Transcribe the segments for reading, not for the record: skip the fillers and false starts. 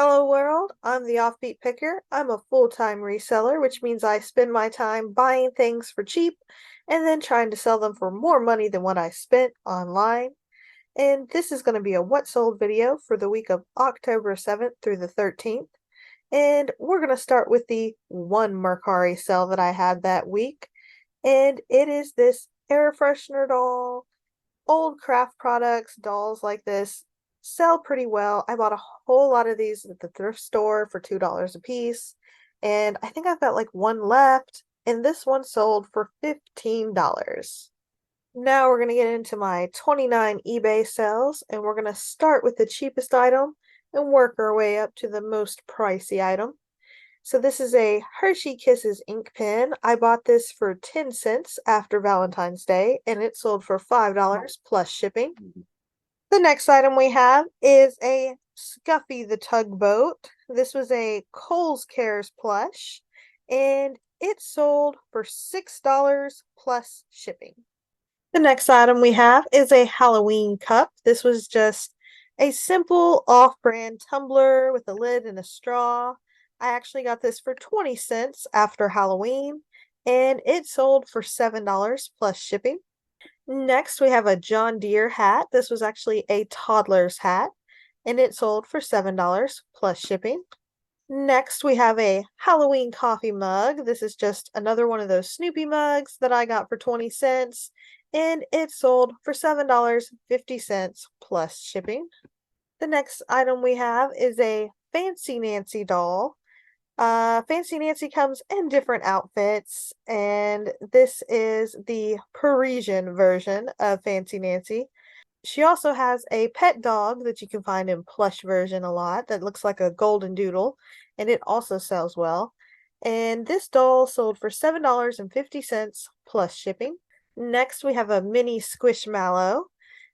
Hello world, I'm the Offbeat Picker. I'm a full-time reseller, which means I spend my time buying things for cheap and then trying to sell them for more money than what I spent online. And this is going to be a what sold video for the week of October 7th through the 13th. And we're going to start with the one Mercari sale that I had that week. And it is this air freshener doll. Old craft products, dolls like this sell pretty well. I bought a whole lot of these at the thrift store for $2 a piece, and I think I've got like one left, and this one sold for $15. Now we're going to get into my 29 eBay sales, and we're going to start with the cheapest item and work our way up to the most pricey item. So this is a Hershey Kisses ink pen. I bought this for 10 cents after Valentine's Day, and it sold for $5 plus shipping. The next item we have is a Socky the Tugboat. This was a Kohl's Cares plush, and it sold for $6 plus shipping. The next item we have is a Halloween cup. This was just a simple off-brand tumbler with a lid and a straw. I actually got this for 20 cents after Halloween, and it sold for $7 plus shipping. Next, we have a John Deere hat. This was actually a toddler's hat, and it sold for $7 plus shipping. Next, we have a Halloween coffee mug. This is just another one of those Snoopy mugs that I got for 20 cents, and it sold for $7.50 plus shipping. The next item we have is a Fancy Nancy doll. Fancy Nancy comes in different outfits, and this is the Parisian version of Fancy Nancy. She also has a pet dog that you can find in plush version a lot that looks like a golden doodle, and it also sells well. And this doll sold for $7.50 plus shipping. Next, we have a mini squishmallow.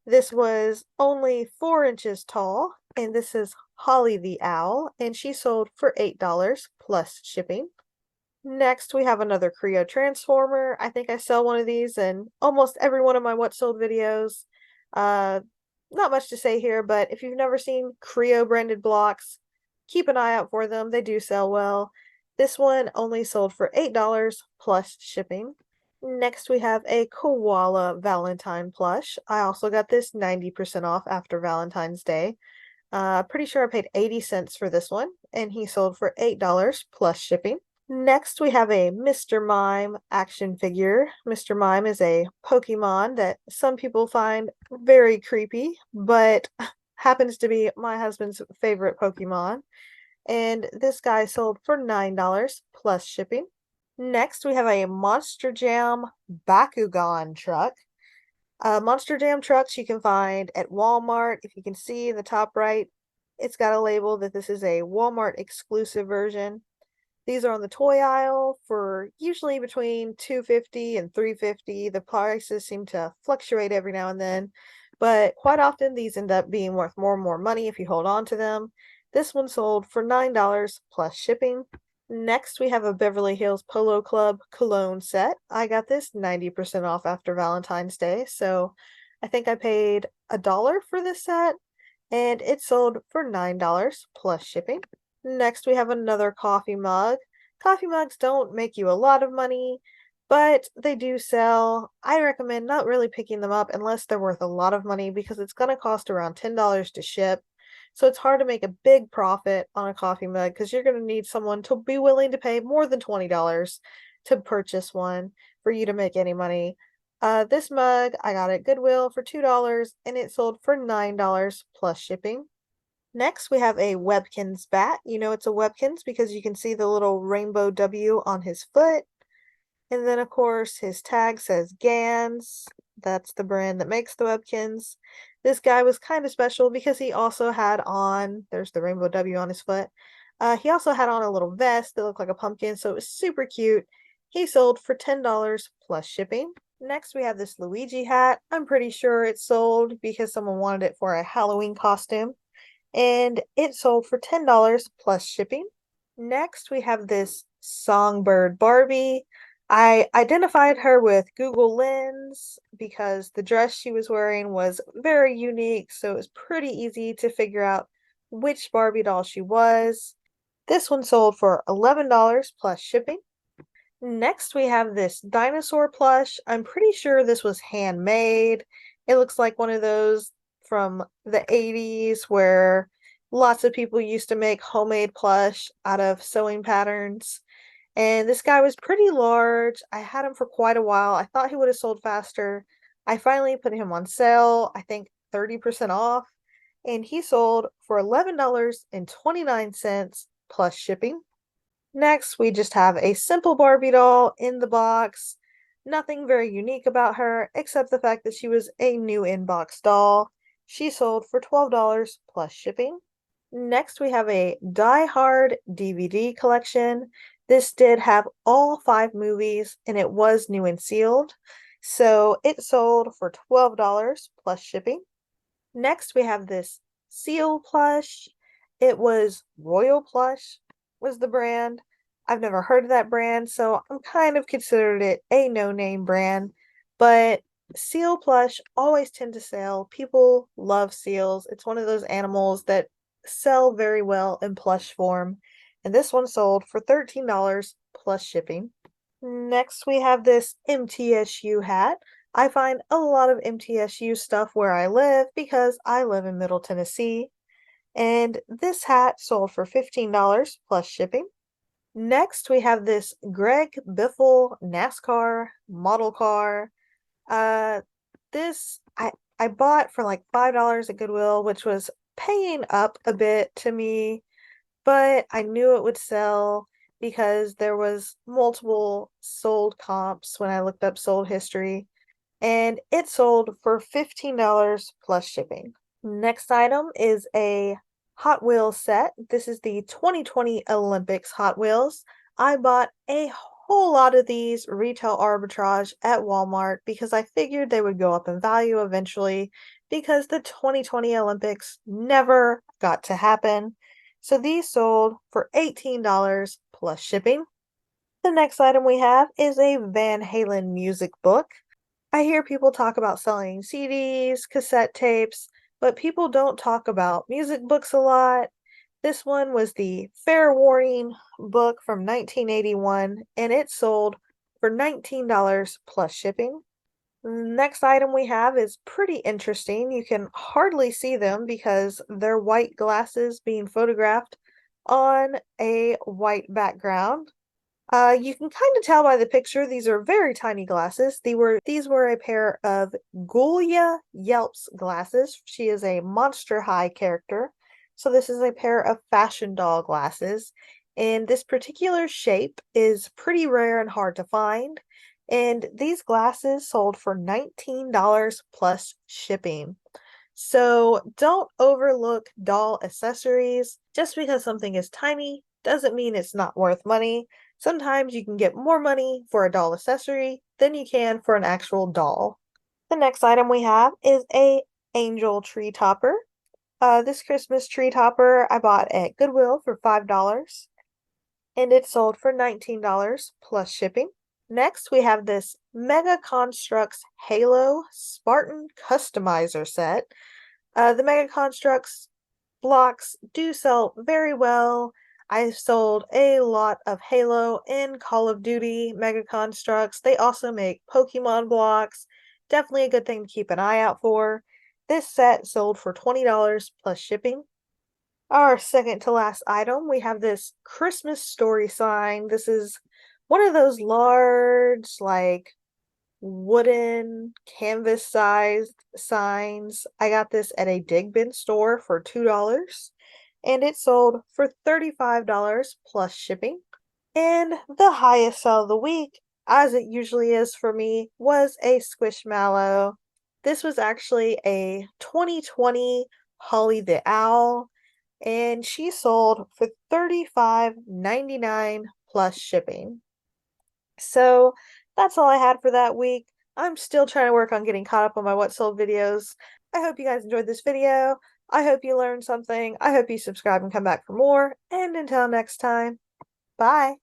This was only 4 inches tall, and this is Holly the Owl, and she sold for $8 plus shipping. Next, we have another Creo Transformer. I think I sell one of these in almost every one of my What Sold videos. Uh, Not much to say here, but if you've never seen Creo branded blocks, keep an eye out for them. They do sell well. This one only sold for $8 plus shipping. Next, we have a Koala Valentine plush. I also got this 90% off after Valentine's Day. Pretty sure I paid 80 cents for this one, and he sold for $8 plus shipping. Next, we have a Mr. Mime action figure. Mr. Mime is a Pokemon that some people find very creepy, but happens to be my husband's favorite Pokemon. And this guy sold for $9 plus shipping. Next, we have a Monster Jam Bakugan truck. Monster Jam trucks you can find at Walmart. If you can see in the top right, it's got a label that this is a Walmart exclusive version. These are on the toy aisle for usually between $2.50 and $3.50. The prices seem to fluctuate every now and then, but quite often these end up being worth more and more money if you hold on to them. This one sold for $9 plus shipping. Next, we have a Beverly Hills Polo Club cologne set. I got this 90% off after Valentine's Day, so I think I paid $1 for this set, and it sold for $9 plus shipping. Next, we have another coffee mug. Coffee mugs don't make you a lot of money, but they do sell. I recommend not really picking them up unless they're worth a lot of money because it's going to cost around $10 to ship. So it's hard to make a big profit on a coffee mug because you're going to need someone to be willing to pay more than $20 to purchase one for you to make any money. This mug, I got at Goodwill for $2 and it sold for $9 plus shipping. Next, we have a Webkins Bat. You know it's a Webkins because you can see the little rainbow W on his foot. And then, of course, his tag says Gans. That's the brand that makes the Webkins. This guy was kind of special because he also had on, there's the rainbow W on his foot. He also had on a little vest that looked like a pumpkin, so it was super cute. He sold for $10 plus shipping. Next, we have this Luigi hat. I'm pretty sure it sold because someone wanted it for a Halloween costume, and it sold for $10 plus shipping. Next, we have this Songbird Barbie. I identified her with Google Lens because the dress she was wearing was very unique, so it was pretty easy to figure out which Barbie doll she was. This one sold for $11 plus shipping. Next, we have this Dinosaur Plush. I'm pretty sure this was handmade. It looks like one of those from the 80s where lots of people used to make homemade plush out of sewing patterns. And this guy was pretty large. I had him for quite a while. I thought he would have sold faster. I finally put him on sale, I think 30% off, and he sold for $11.29 plus shipping. Next, we just have a simple Barbie doll in the box. Nothing very unique about her, except the fact that she was a new in-box doll. She sold for $12 plus shipping. Next, we have a Die Hard DVD collection. This did have all 5 movies, and it was new and sealed. So it sold for $12 plus shipping. Next, we have this Seal plush. It was Royal Plush was the brand. I've never heard of that brand, so I'm kind of considered it a no-name brand. But Seal plush always tend to sell. People love seals. It's one of those animals that sell very well in plush form. And this one sold for $13 plus shipping. Next, we have this MTSU hat. I find a lot of MTSU stuff where I live because I live in Middle Tennessee. And this hat sold for $15 plus shipping. Next, we have this Greg Biffle NASCAR Model Car. Uh, this I bought for like $5 at Goodwill, which was paying up a bit to me, but I knew it would sell because there was multiple sold comps when I looked up sold history, and it sold for $15 plus shipping. Next item is a Hot Wheels set. This is the 2020 Olympics Hot Wheels. I bought a whole lot of these retail arbitrage at Walmart because I figured they would go up in value eventually because the 2020 Olympics never got to happen. So these sold for $18 plus shipping. The next item we have is a Van Halen music book. I hear people talk about selling CDs, cassette tapes, but people don't talk about music books a lot. This one was the Fair Warning book from 1981, and it sold for $19 plus shipping. Next item we have is pretty interesting. You can hardly see them because they're white glasses being photographed on a white background. You can kind of tell by the picture these are very tiny glasses. These were a pair of Julia Yelps glasses. She is a Monster High character. So this is a pair of fashion doll glasses. And this particular shape is pretty rare and hard to find. And these glasses sold for $19 plus shipping. So don't overlook doll accessories. Just because something is tiny doesn't mean it's not worth money. Sometimes you can get more money for a doll accessory than you can for an actual doll. The next item we have is a angel tree topper. This Christmas tree topper I bought at Goodwill for $5 and it sold for $19 plus shipping. Next, we have this Mega Constructs Halo Spartan Customizer set. The Mega Constructs blocks do sell very well. I sold a lot of Halo and Call of Duty Mega Constructs. They also make Pokemon blocks. Definitely a good thing to keep an eye out for. This set sold for $20 plus shipping. Our second to last item, we have this Christmas story sign. This is one of those large, like, wooden canvas sized signs. I got this at a Dig Bin store for $2 and it sold for $35 plus shipping. And the highest sell of the week, as it usually is for me, was a Squishmallow. This was actually a 2020 Holly the Owl, and she sold for $35.99 plus shipping. So that's all I had for that week. I'm still trying to work on getting caught up on my What Sold videos. I hope you guys enjoyed this video. I hope you learned something. I hope you subscribe and come back for more. And until next time, bye.